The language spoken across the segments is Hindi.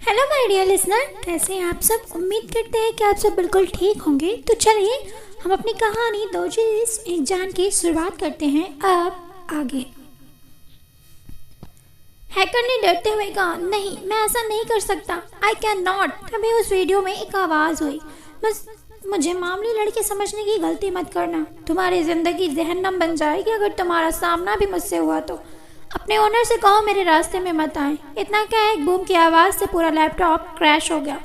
हेलो माय डियर लिसनर, कैसे हैं आप सब। उम्मीद करते हैं कि आप सब बिल्कुल ठीक होंगे। तो चलिए हम अपनी कहानी दो चीज एक जान की शुरुआत करते हैं। अब आगे। हैकर ने डरते हुए कहा, नहीं मैं ऐसा नहीं कर सकता, आई कैन नॉट। तभी उस वीडियो में एक आवाज़ हुई, बस मुझे मामूली लड़के समझने की गलती मत करना, तुम्हारी जिंदगी जहन्नम बन जाएगी अगर तुम्हारा सामना भी मुझसे हुआ तो। अपने ओनर से कहो मेरे रास्ते में मत आए। इतना क्या, एक बूम की आवाज़ से पूरा लैपटॉप क्रैश हो गया।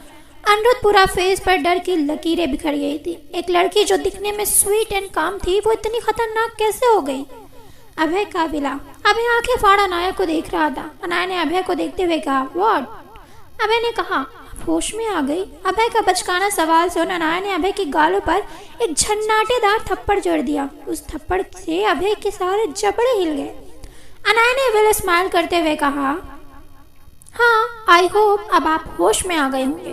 अनिरुद्ध पूरा फेस पर डर की लकीरें बिखर गई थी। एक लड़की जो दिखने में स्वीट एंड काम थी, वो इतनी खतरनाक कैसे हो गई। अभय का विला। अभय आंखें फाड़ अनाया को देख रहा था। अनाया ने अभय को देखते हुए कहा, व्हाट। अभय ने कहा, होश में आ गई। अभय का बचकाना सवाल सुन अनाया ने अभय के गालों पर एक झन्नाटेदार थप्पड़ जड़ दिया। उस थप्पड़ से अभय के सारे जबड़े हिल गए। अनाया ने विल स्माइल करते हुए कहा, हाँ आई होप अब आप होश में आ गए होंगे।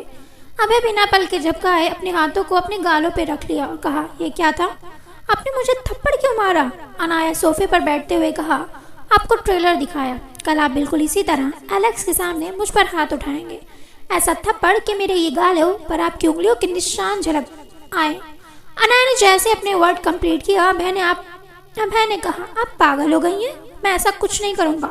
अभय बिना पल के झपकाए अपने हाथों को अपने गालों पर रख लिया और कहा, ये क्या था, आपने मुझे थप्पड़ क्यों मारा। अनाया सोफे पर बैठते हुए कहा, आपको ट्रेलर दिखाया, कल आप बिल्कुल इसी तरह एलेक्स के सामने मुझ पर हाथ उठाएंगे, ऐसा थप्पड़ कि मेरे ये गालों पर आपकी उंगलियों के निशान झलक आए। अनाया ने जैसे अपने वर्ड कंप्लीट किया, अभय ने कहा, आप पागल हो गई हैं, मैं ऐसा कुछ नहीं करूँगा,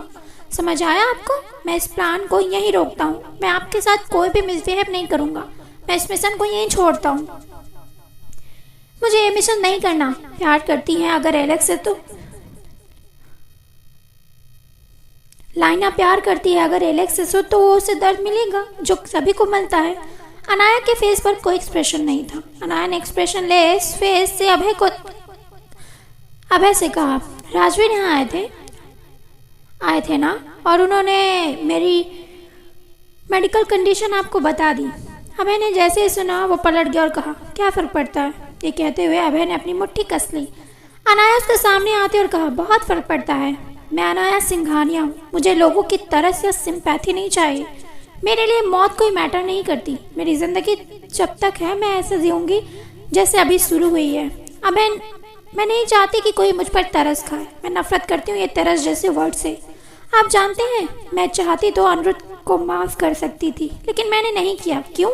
समझ आया आपको। मैं इस प्लान को यहीं रोकता हूँ, मैं आपके साथ कोई भी मिसबिहेव नहीं करूँगा, मैं इस मिशन को यहीं छोड़ता हूँ। मुझे ये मिशन नहीं करना। प्यार करती हैं अगर एलेक्स से तो लाइना प्यार करती है अगर एलेक्स से तो वो उसे दर्द मिलेगा जो सभी को मिलता है। अनाया के फेस पर कोई एक्सप्रेशन नहीं था। अनाया ने एक्सप्रेशन लेस फेस से अभय से कहा, राजवीर यहाँ आए थे ना, और उन्होंने मेरी मेडिकल कंडीशन आपको बता दी। अभय ने जैसे ही सुना वो पलट गया और कहा, क्या फ़र्क पड़ता है। ये कहते हुए अभय ने अपनी मुट्ठी कस ली। अनाया उसके सामने आते और कहा, बहुत फ़र्क पड़ता है, मैं अनाया सिंघानिया हूँ, मुझे लोगों की तरस या सिंपैथी नहीं चाहिए, मेरे लिए मौत कोई मैटर नहीं करती, मेरी ज़िंदगी जब तक है मैं ऐसे जीऊँगी जैसे अभी शुरू हुई है। अभय, मैं नहीं चाहती कि कोई मुझ पर तरस खाए, मैं नफरत करती हूँ ये तरस जैसे वर्ड से। आप जानते हैं मैं चाहती तो अनिरुद्ध को माफ़ कर सकती थी, लेकिन मैंने नहीं किया। क्यों?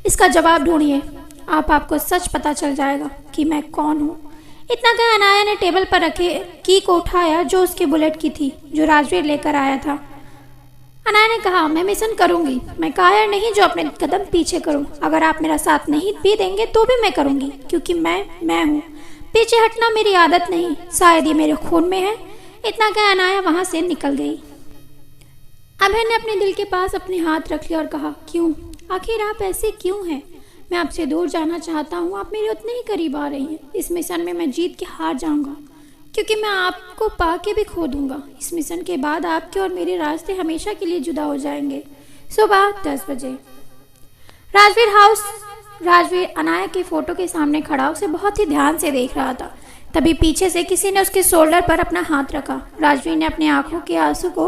इसका जवाब ढूंढिए, आपको सच पता चल जाएगा कि मैं कौन हूँ। इतना कह अनाया ने टेबल पर रखे की को उठाया जो उसके बुलेट की थी, जो राजवीर लेकर आया था। अनाया ने कहा, मैं मिशन करूंगी, मैं कायर नहीं जो अपने कदम पीछे करूं, अगर आप मेरा साथ नहीं भी देंगे तो भी मैं करूंगी, क्योंकि मैं हूँ, पीछे हटना मेरी आदत नहीं, शायद ये मेरे खून में है। इतना कह अनाया वहां से निकल गई। अभय ने अपने दिल के पास अपने हाथ रख लिया और कहा, क्यों, आखिर आप ऐसे क्यों हैं। मैं आपसे दूर जाना चाहता हूँ, आप मेरे उतने ही करीब आ रही हैं। इस मिशन में मैं जीत के हार जाऊंगा, क्योंकि मैं आपको पाके भी खो दूंगा। इस मिशन के बाद आपके और मेरे रास्ते हमेशा के लिए जुदा हो जाएंगे। सुबह 10 बजे राजवीर अनाया की फोटो के सामने खड़ा उसे बहुत ही ध्यान से देख रहा था। तभी पीछे से किसी ने उसके शोल्डर पर अपना हाथ रखा। राजवीर ने अपने आंखों के आंसू को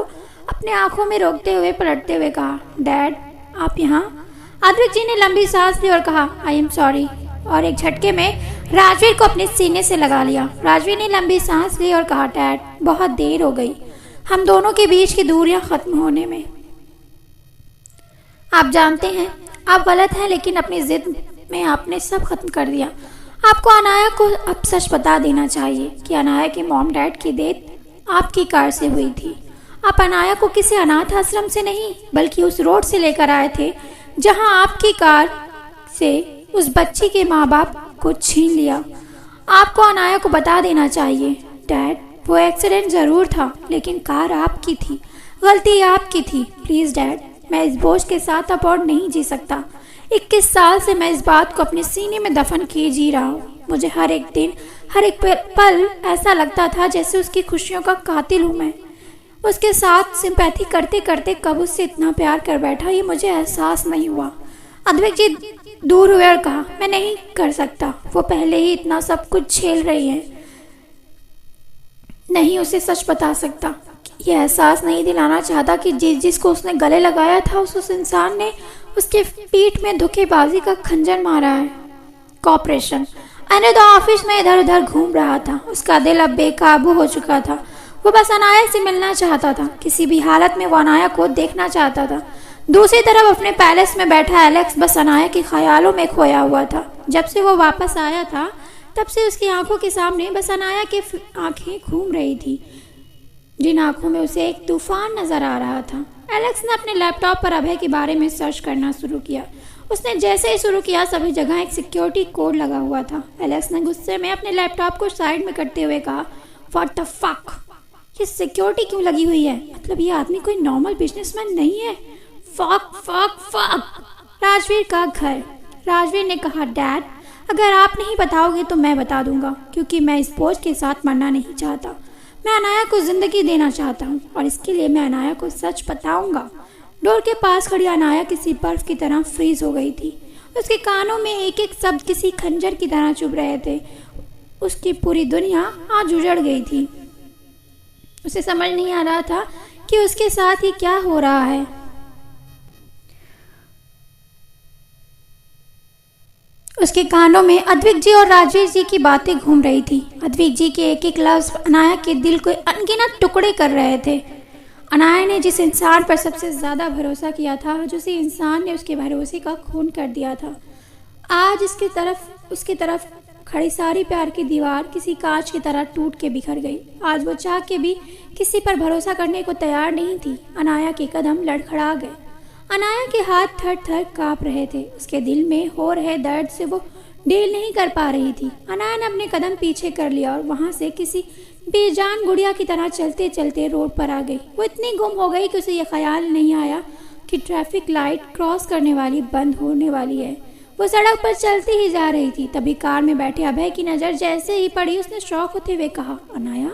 अपने आंखों में रोकते हुए पलटते हुए कहा, डैड आप यहाँ। अद्विक जी ने लंबी सांस ली और कहा, आई एम सॉरी, और एक झटके में राजवीर को अपने सीने से लगा लिया। राजवीर ने लंबी सांस ली और कहा, डैड बहुत देर हो गई हम दोनों के बीच की दूरियां खत्म होने में। आप जानते हैं आप गलत हैं, लेकिन अपनी जिद में आपने सब खत्म कर दिया। आपको अनाया को अब सच बता देना चाहिए कि अनाया के मॉम डैड की डेथ आपकी कार से हुई थी। आप अनाया को किसी अनाथ आश्रम से नहीं बल्कि उस रोड से लेकर आए थे जहां आपकी कार से उस बच्ची के माँ बाप को छीन लिया। आपको अनाया को बता देना चाहिए, डैड वो एक्सीडेंट जरूर था, लेकिन कार आपकी थी, गलती आपकी थी। प्लीज डैड, मैं इस बोझ के साथ अब और नहीं जी सकता। 21 साल से मैं इस बात को अपने सीने में दफन किए जी रहा हूँ। मुझे हर एक दिन हर एक पल ऐसा लगता था जैसे उसकी खुशियों का कातिल हूँ मैं। उसके साथ सिंपैथी करते करते कब उससे इतना प्यार कर बैठा ये मुझे एहसास नहीं हुआ। अद्वैत जी दूर हुए और कहा, मैं नहीं कर सकता, वो पहले ही इतना सब कुछ झेल रही है, नहीं उसे सच बता सकता। ये एहसास नहीं दिलाना चाहता कि जिसको उसने गले लगाया था उस इंसान ने उसके पीठ में धोखेबाजी का खंजर मारा है। कॉपरेशन। अनिरुद्ध ऑफिस में इधर उधर घूम रहा था। उसका दिल अब बेकाबू हो चुका था। वो बस अनाया से मिलना चाहता था, किसी भी हालत में वो अनाया को देखना चाहता था। दूसरी तरफ अपने पैलेस में बैठा एलेक्स बस अनाया के ख्यालों में खोया हुआ था। जब से वो वापस आया था तब से उसकी आंखों के सामने बस अनाया की आंखें घूम रही थी, जिन आंखों में उसे एक तूफान नजर आ रहा था। एलेक्स ने अपने लैपटॉप पर अभय के बारे में सर्च करना शुरू किया। उसने जैसे ही शुरू किया सभी जगह एक सिक्योरिटी कोड लगा हुआ था। एलेक्स ने गुस्से में अपने लैपटॉप को साइड में करते हुए कहा, व्हाट द फक, ये सिक्योरिटी क्यों लगी हुई है? मतलब ये आदमी कोई नॉर्मल बिजनेसमैन नहीं है। Fuck fuck fuck. राजवीर का घर। राजवीर ने कहा, डैड अगर आप नहीं बताओगे तो मैं बता दूंगा, क्योंकि मैं इस बोझ के साथ मरना नहीं चाहता। मैं अनाया को जिंदगी देना चाहता हूँ और इसके लिए मैं अनाया को सच बताऊंगा। डोर के पास खड़ी अनाया किसी बर्फ की तरह फ्रीज हो गई थी। उसके कानों में एक एक शब्द किसी खंजर की तरह चुभ रहे थे। उसकी पूरी दुनिया आज उजड़ गई थी। उसे समझ नहीं आ रहा था कि उसके साथ ही क्या हो रहा है। उसके कानों में अद्विक जी और राजवीर जी की बातें घूम रही थी। अद्विक जी के एक एक लफ्ज अनाया के दिल को अनगिनत टुकड़े कर रहे थे। अनाया ने जिस इंसान पर सबसे ज़्यादा भरोसा किया था, जो उसी इंसान ने उसके भरोसे का खून कर दिया था, आज उसकी तरफ खड़ी सारी प्यार की दीवार किसी कांच की तरह टूट के बिखर गई। आज वो चाह के भी किसी पर भरोसा करने को तैयार नहीं थी। अनाया के कदम लड़खड़ा गए। अनाया के हाथ थर थर काँप रहे थे। उसके दिल में हो रहे दर्द से वो डील नहीं कर पा रही थी। अनाया ने अपने कदम पीछे कर लिया और वहाँ से किसी बेजान गुड़िया की तरह चलते चलते रोड पर आ गई। वो इतनी गुम हो गई कि उसे यह ख्याल नहीं आया कि ट्रैफिक लाइट क्रॉस करने वाली बंद होने वाली है। वो सड़क पर चलती ही जा रही थी। तभी कार में बैठे अभय की नज़र जैसे ही पड़ी, उसने शॉक होते हुए कहा, अनाया।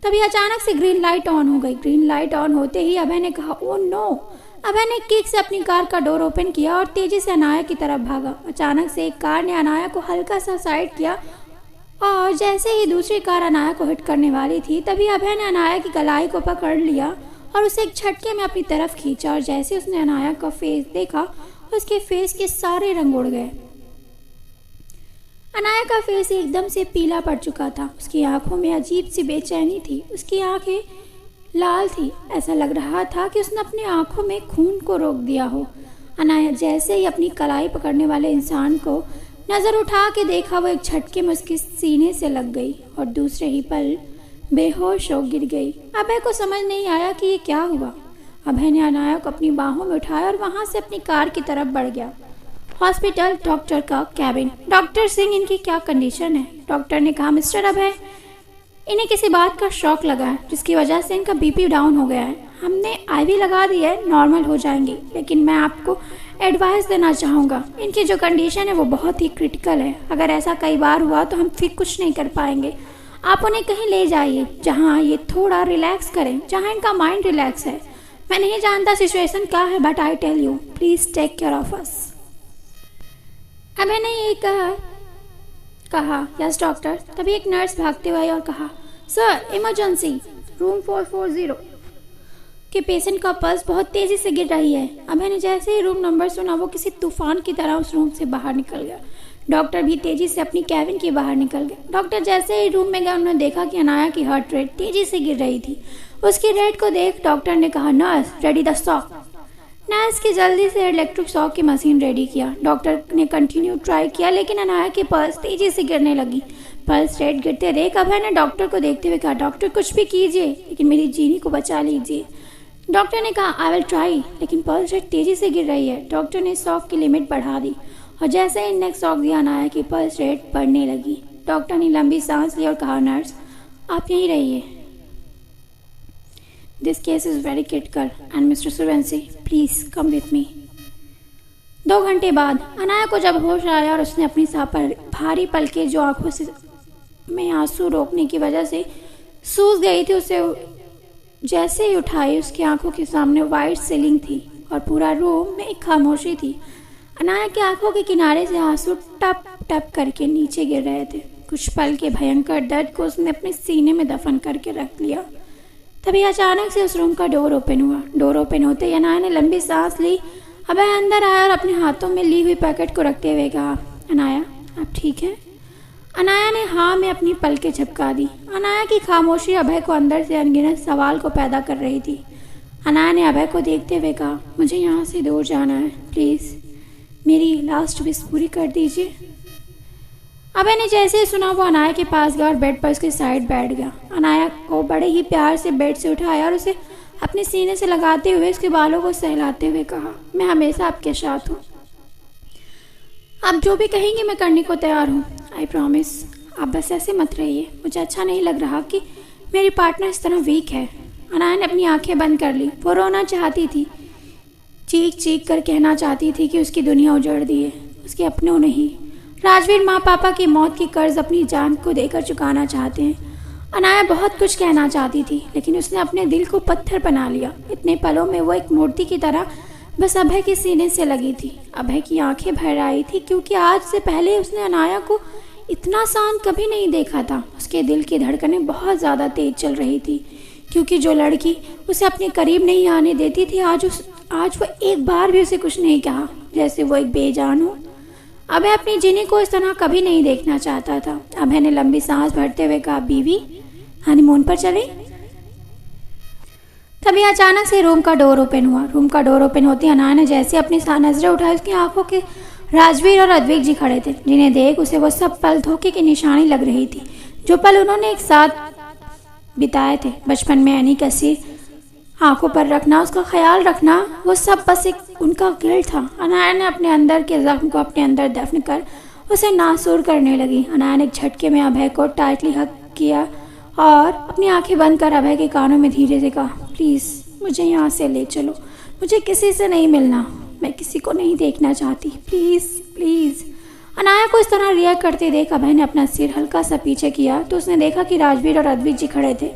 तभी अचानक से ग्रीन लाइट ऑन हो गई। ग्रीन लाइट ऑन होते ही अभय ने कहा, ओ नो। अभय ने किक से अपनी कार का डोर ओपन किया और तेजी से अनाया की तरफ भागा। अचानक से एक कार ने अनाया को हल्का सा साइड किया और जैसे ही दूसरी कार अनाया को हिट करने वाली थी, तभी अभय ने अनाया की कलाई को पकड़ लिया और उसे एक झटके में अपनी तरफ खींचा। और जैसे उसने अनाया का फेस देखा, उसके फेस के सारे रंग उड़ गए। अनाया का फेस एकदम से पीला पड़ चुका था। उसकी आंखों में अजीब सी बेचैनी थी। उसकी आंखें लाल थी। ऐसा लग रहा था कि उसने अपनी आंखों में खून को रोक दिया हो। अनाया जैसे ही अपनी कलाई पकड़ने वाले इंसान को नज़र उठा के देखा, वो एक झटके में उसके सीने से लग गई और दूसरे ही पल बेहोश हो गिर गई। अभय को समझ नहीं आया कि ये क्या हुआ। अभय ने अनाया को अपनी बाहों में उठाया और वहाँ से अपनी कार की तरफ बढ़ गया। हॉस्पिटल, डॉक्टर का कैबिन। डॉक्टर सिंह, इनकी क्या कंडीशन है? डॉक्टर ने कहा, मिस्टर अभय, इन्हें किसी बात का शॉक लगा है जिसकी वजह से इनका बीपी डाउन हो गया है। हमने आईवी लगा दी है, नॉर्मल हो जाएंगे, लेकिन मैं आपको एडवाइस देना चाहूँगा, इनकी जो कंडीशन है वो बहुत ही क्रिटिकल है। अगर ऐसा कई बार हुआ तो हम फिर कुछ नहीं कर पाएंगे। आप उन्हें कहीं ले जाइए जहाँ ये थोड़ा रिलैक्स करें, जहाँ इनका माइंड रिलैक्स है। मैं नहीं जानता सिचुएशन क्या है, but I tell you, please take care of us. Abhay ने ये कहा, यस डॉक्टर। तभी एक नर्स भागते हुए आई और कहा, सर इमरजेंसी, रूम 440 के पेशेंट का पल्स बहुत तेजी से गिर रही है। अभय ने जैसे ही रूम नंबर सुना, वो किसी तूफान की तरह उस रूम से बाहर निकल गया। डॉक्टर भी तेजी से अपनी कैबिन के बाहर निकल गए। डॉक्टर जैसे ही रूम में गए, उन्होंने देखा कि अनाया की हार्ट रेट तेजी से गिर रही थी। उसकी रेट को देख डॉक्टर ने कहा, nurse ready the shock. Nurse की जल्दी से इलेक्ट्रिक शॉक की मशीन रेडी किया। डॉक्टर ने कंटिन्यू ट्राई किया, लेकिन अनाया की पल्स तेजी से गिरने लगी। पल्स रेट गिरते देख अभय ने डॉक्टर को देखते हुए कहा, डॉक्टर कुछ भी कीजिए, लेकिन मेरी जीनी को बचा लीजिए। डॉक्टर ने कहा, आई विल ट्राई, लेकिन पल्स रेट तेजी से गिर रही है। डॉक्टर ने शॉक की लिमिट बढ़ा दी और जैसे ही नेक्स्ट शॉक दिया, अनाया की पल्स रेट बढ़ने लगी। डॉक्टर ने लंबी सांस ली और कहा, नर्स आप यहीं रहिए, this case is very critical and mister Suryavanshi please come with me. 2 घंटे बाद अनाया को जब होश आया और उसने अपनी भारी पलकें जो आंखों से में आंसू रोकने की वजह से सूज गई थी, उसे जैसे ही उठाई, उसकी आंखों के सामने वाइट सीलिंग थी और पूरा रूम में एक खामोशी थी। अनाया की आंखों के किनारे से आंसू टप टप करके नीचे गिर रहे थे। कुछ पल के भयंकर दर्द को उसने अपने सीने में दफन करके रख लिया। तभी अचानक से उस रूम का डोर ओपन हुआ। डोर ओपन होते ही अनाया ने लंबी सांस ली। अभय अंदर आया और अपने हाथों में ली हुई पैकेट को रखते हुए कहा, अनाया आप ठीक है? अनाया ने हाँ में अपनी पलकें झपका दी। अनाया की खामोशी अभय को अंदर से अनगिनत सवाल को पैदा कर रही थी। अनाया ने अभय को देखते हुए कहा, मुझे यहाँ से दूर जाना है, प्लीज़ मेरी लास्ट विश पूरी कर दीजिए। अभय ने जैसे ही सुना वो अनाया के पास गया और बेड पर उसके साइड बैठ गया। अनाया को बड़े ही प्यार से बेड से उठाया और उसे अपने सीने से लगाते हुए उसके बालों को सहलाते हुए कहा, मैं हमेशा आपके साथ हूँ, आप जो भी कहेंगे मैं करने को तैयार हूँ, आई प्रॉमिस। आप बस ऐसे मत रहिए, मुझे अच्छा नहीं लग रहा कि मेरी पार्टनर इस तरह वीक है। अनाया ने अपनी आंखें बंद कर ली। वो रोना चाहती थी, चीख चीख कर कहना चाहती थी कि उसकी दुनिया उजड़ दी है, उसके अपनों ने ही। राजवीर माँ पापा की मौत की कर्ज अपनी जान को देकर चुकाना चाहते हैं। अनाया बहुत कुछ कहना चाहती थी, लेकिन उसने अपने दिल को पत्थर बना लिया। इतने पलों में वो एक मूर्ति की तरह बस अभय के सीने से लगी थी। अभय की आंखें भर आई थी, क्योंकि आज से पहले उसने अनाया को इतना शांत कभी नहीं देखा था। उसके दिल की धड़कनें बहुत ज़्यादा तेज चल रही थी, क्योंकि जो लड़की उसे अपने करीब नहीं आने देती थी, आज वो एक बार भी उसे कुछ नहीं कहा, जैसे वो एक बेजान हो। अभय अपनी जिनी को इस तरह कभी नहीं देखना चाहता था। अभय ने लंबी सांस भरते हुए कहा, बीवी हनीमून पर चले। तभी अचानक से रूम का डोर ओपन हुआ। रूम का डोर ओपन होते अनाया ने जैसे अपनी नजरें उठाई, उसकी आंखों के राजवीर और अद्विक जी खड़े थे, जिन्हें देख उसे वो सब पल धोखे की निशानी लग रही थी, जो पल उन्होंने एक साथ बिताए थे बचपन में। यानी कैसी आंखों पर रखना, उसका ख्याल रखना, वो सब बस एक उनका गिल्ट था। अनाया ने अपने अंदर के जख्म को अपने अंदर दफन कर उसे नासूर करने लगी। अनाया ने एक झटके में अभय को टाइटली हक किया और अपनी आंखें बंद कर अभय के कानों में धीरे से कहा, प्लीज़ मुझे यहाँ से ले चलो, मुझे किसी से नहीं मिलना, मैं किसी को नहीं देखना चाहती, प्लीज़ प्लीज़। अनाया को इस तरह रिएक्ट करते देख अभय ने अपना सिर हल्का सा पीछे किया तो उसने देखा कि राजवीर और अद्विक जी खड़े थे।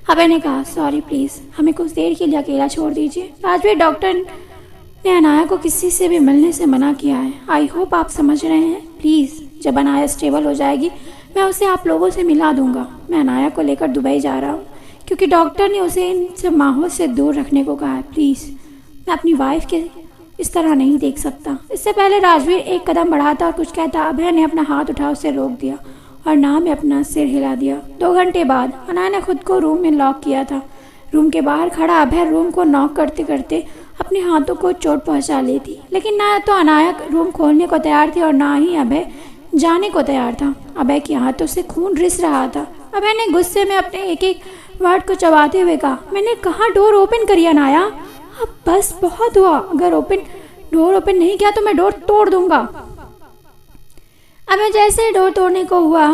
अभय ने कहा, सॉरी प्लीज़, हमें कुछ देर के लिए अकेला छोड़ दीजिए। राजवीर, डॉक्टर ने अनाया को किसी से भी मिलने से मना किया है। आई होप आप समझ रहे हैं। प्लीज़ जब अनाया स्टेबल हो जाएगी मैं उसे आप लोगों से मिला दूंगा। मैं अनाया को लेकर दुबई जा रहा हूँ, क्योंकि डॉक्टर ने उसे इन सब माहौल से दूर रखने को कहा है। प्लीज़, मैं अपनी वाइफ के इस तरह नहीं देख सकता। इससे पहले राजवीर एक कदम बढ़ाता और कुछ कहता, अभय ने अपना हाथ उठा उसे रोक दिया और ना में अपना सिर हिला दिया। 2 घंटे बाद अनाया ने खुद को रूम में लॉक किया था। रूम के बाहर खड़ा अभय रूम को नॉक करते करते अपने हाथों को चोट पहुंचा ली थी, लेकिन ना तो अनाया रूम खोलने को तैयार थी और ना ही अभय जाने को तैयार था। अभय के हाथों से खून रिस रहा था। अभय ने गुस्से में अपने एक एक वर्ड को चबाते हुए कहा, मैंने कहा डोर ओपन करिए अनाया, अब बस बहुत हुआ। अगर डोर ओपन नहीं किया तो मैं डोर तोड़ दूंगा। अभय जैसे डोर तोड़ने को हुआ,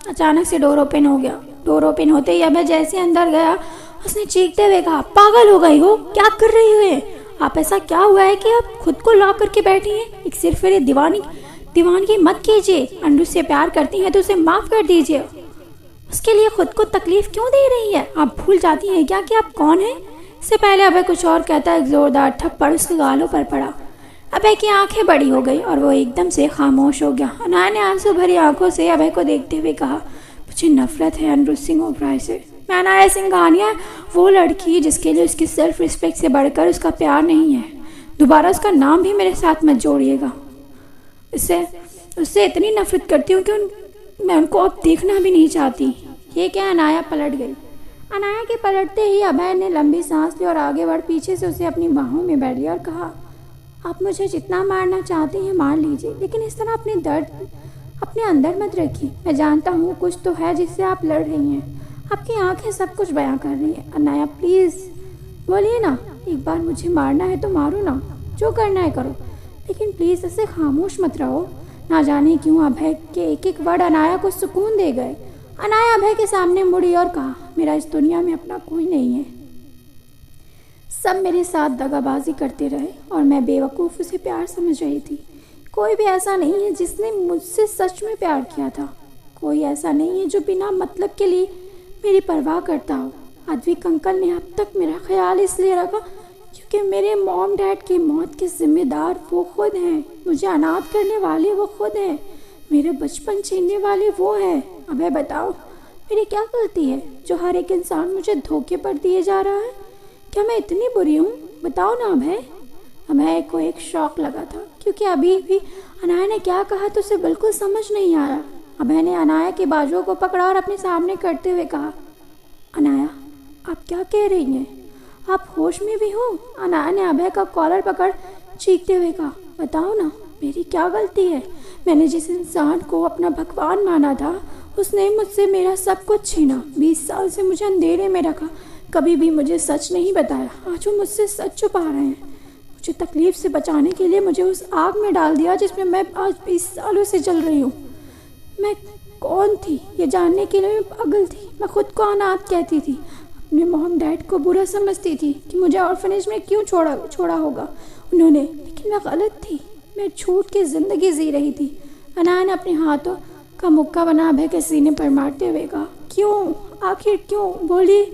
अचानक से डोर ओपन हो गया। डोर ओपन होते ही अभय जैसे अंदर गया, उसने चीखते हुए कहा, पागल हो गई हो, क्या कर रही हो आप? ऐसा क्या हुआ है कि आप खुद को लॉक करके बैठी हैं? एक सिर्फ मेरे दीवानगी मत कीजिए। अंडू से प्यार करती हैं तो उसे माफ कर दीजिए। उसके लिए खुद को तकलीफ क्यों दे रही है? आप भूल जाती हैं क्या कि आप कौन हैं? इससे पहले अभय कुछ और कहता, एक जोरदार थप्पड़ उसके गालों पर पड़ा। अभय की आंखें बड़ी हो गई और वो एकदम से खामोश हो गया। अनाया ने आंसू भरी आंखों से अभय को देखते हुए कहा, मुझे नफरत है अनूर सिंह ओबराय से। मैं अनाया सिंघानिया, वो लड़की जिसके लिए उसकी सेल्फ रिस्पेक्ट से बढ़कर उसका प्यार नहीं है। दोबारा उसका नाम भी मेरे साथ मत जोड़िएगा। उससे इतनी नफरत करती हूँ कि मैं उनको अब देखना भी नहीं चाहती। ये क्या? अनाया पलट गई। अनाया के पलटते ही अभय ने लंबी सांस ली और आगे बढ़ पीछे से उसे अपनी बाहों में बैठ लिया और कहा, आप मुझे जितना मारना चाहते हैं मार लीजिए, लेकिन इस तरह अपने दर्द अपने अंदर मत रखिए। मैं जानता हूँ कुछ तो है जिससे आप लड़ रही हैं। आपकी आंखें सब कुछ बयां कर रही हैं। अनाया प्लीज़ बोलिए ना, एक बार मुझे मारना है तो मारो ना, जो करना है करो, लेकिन प्लीज़ ऐसे खामोश मत रहो। ना जाने क्यों अभय के एक एक वर्ड अनाया को सुकून दे गए। अनाया अभय के सामने मुड़ी और कहा, मेरा इस दुनिया में अपना कोई नहीं है। सब मेरे साथ दगाबाजी करते रहे और मैं बेवकूफ़ उसे प्यार समझ रही थी। कोई भी ऐसा नहीं है जिसने मुझसे सच में प्यार किया था। कोई ऐसा नहीं है जो बिना मतलब के लिए मेरी परवाह करता हो। अद्विक अंकल ने अब तक मेरा ख्याल इसलिए रखा क्योंकि मेरे मॉम डैड की मौत के जिम्मेदार वो खुद हैं। मुझे अनाथ करने वाले वो खुद हैं। मेरे बचपन छीनने वाले वो हैं। अबे बताओ, मेरी क्या गलती है जो हर एक इंसान मुझे धोखे पर दिए जा रहा है? क्या मैं इतनी बुरी हूँ? बताओ ना अभय। अभय को एक शौक लगा था, क्योंकि अभी भी अनाया ने क्या कहा तो उसे बिल्कुल समझ नहीं आ रहा। अभय ने अनाया के बाजुओं को पकड़ा और अपने सामने करते हुए कहा, अनाया आप क्या कह रही हैं? आप होश में भी हो? अनाया ने अभय का कॉलर पकड़ चीखते हुए कहा। बताओ ना, मेरी क्या गलती है? मैंने जिस इंसान को अपना भगवान माना था, उसने मुझसे मेरा सब कुछ छीना। 20 साल से मुझे अंधेरे में रखा, कभी भी मुझे सच नहीं बताया। आज वो मुझसे सच छुपा रहे हैं। मुझे तकलीफ से बचाने के लिए मुझे उस आग में डाल दिया जिसमें मैं आज 20 सालों से जल रही हूँ। मैं कौन थी ये जानने के लिए मैं पागल थी। मैं खुद को अनाथ कहती थी, अपने मॉम डैड को बुरा समझती थी कि मुझे ऑर्फनेज में क्यों छोड़ा होगा उन्होंने, लेकिन मैं गलत थी। मैं झूठ की ज़िंदगी जी रही थी। अनाया ने अपने हाथों का मुक्का बना अभय के सीने पर मारते हुए कहा। क्यों, आखिर क्यों? बोलिए,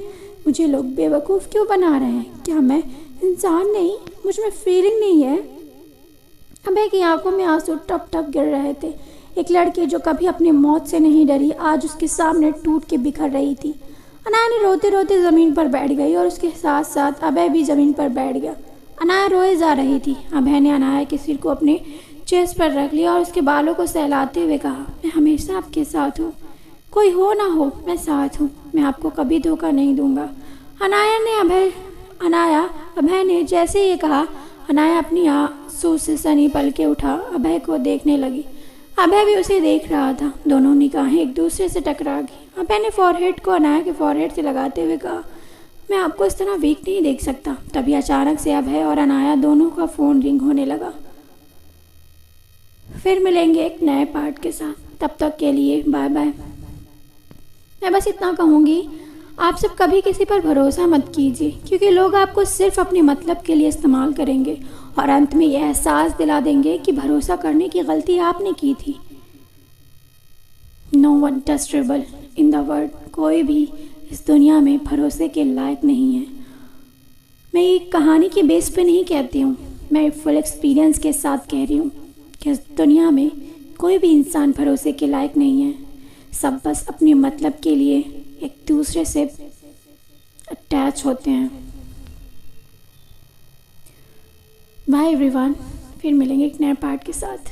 मुझे लोग बेवकूफ़ क्यों बना रहे हैं? क्या मैं इंसान नहीं? मुझ में फीलिंग नहीं है? अभय की आंखों में आंसू टप टप गिर रहे थे। एक लड़की जो कभी अपनी मौत से नहीं डरी, आज उसके सामने टूट के बिखर रही थी। अनाया ने रोते रोते ज़मीन पर बैठ गई और उसके साथ साथ अभय भी ज़मीन पर बैठ गया। अनाया रोए जा रही थी। अभय ने अनाया के सिर को अपने चेस्ट पर रख लिया और उसके बालों को सहलाते हुए कहा, मैं हमेशा आपके साथ हूँ, कोई हो ना हो मैं साथ हूँ। मैं आपको कभी धोखा नहीं दूंगा। अभय ने जैसे ये कहा, अनाया अपनी आंसू से सनी पल के उठा अभय को देखने लगी। अभय भी उसे देख रहा था। दोनों निगाहें एक दूसरे से टकरा गई। अभय ने फॉरहेड को अनाया के फॉरहेड से लगाते हुए कहा, मैं आपको इस तरह वीक नहीं देख सकता। तभी अचानक से अभय और अनाया दोनों का फ़ोन रिंग होने लगा। फिर मिलेंगे एक नए पार्ट के साथ, तब तक के लिए बाय बाय। मैं बस इतना कहूँगी, आप सब कभी किसी पर भरोसा मत कीजिए, क्योंकि लोग आपको सिर्फ अपने मतलब के लिए इस्तेमाल करेंगे और अंत में यह एहसास दिला देंगे कि भरोसा करने की गलती आपने की थी। No one trustable in the world. कोई भी इस दुनिया में भरोसे के लायक नहीं है। मैं ये कहानी की बेस पे नहीं कहती हूँ, मैं फुल एक्सपीरियंस के साथ कह रही हूँ कि इस दुनिया में कोई भी इंसान भरोसे के लायक नहीं है। सब बस अपने मतलब के लिए एक दूसरे से अटैच होते हैं। बाय एवरीवन, फिर मिलेंगे एक नए पार्ट के साथ।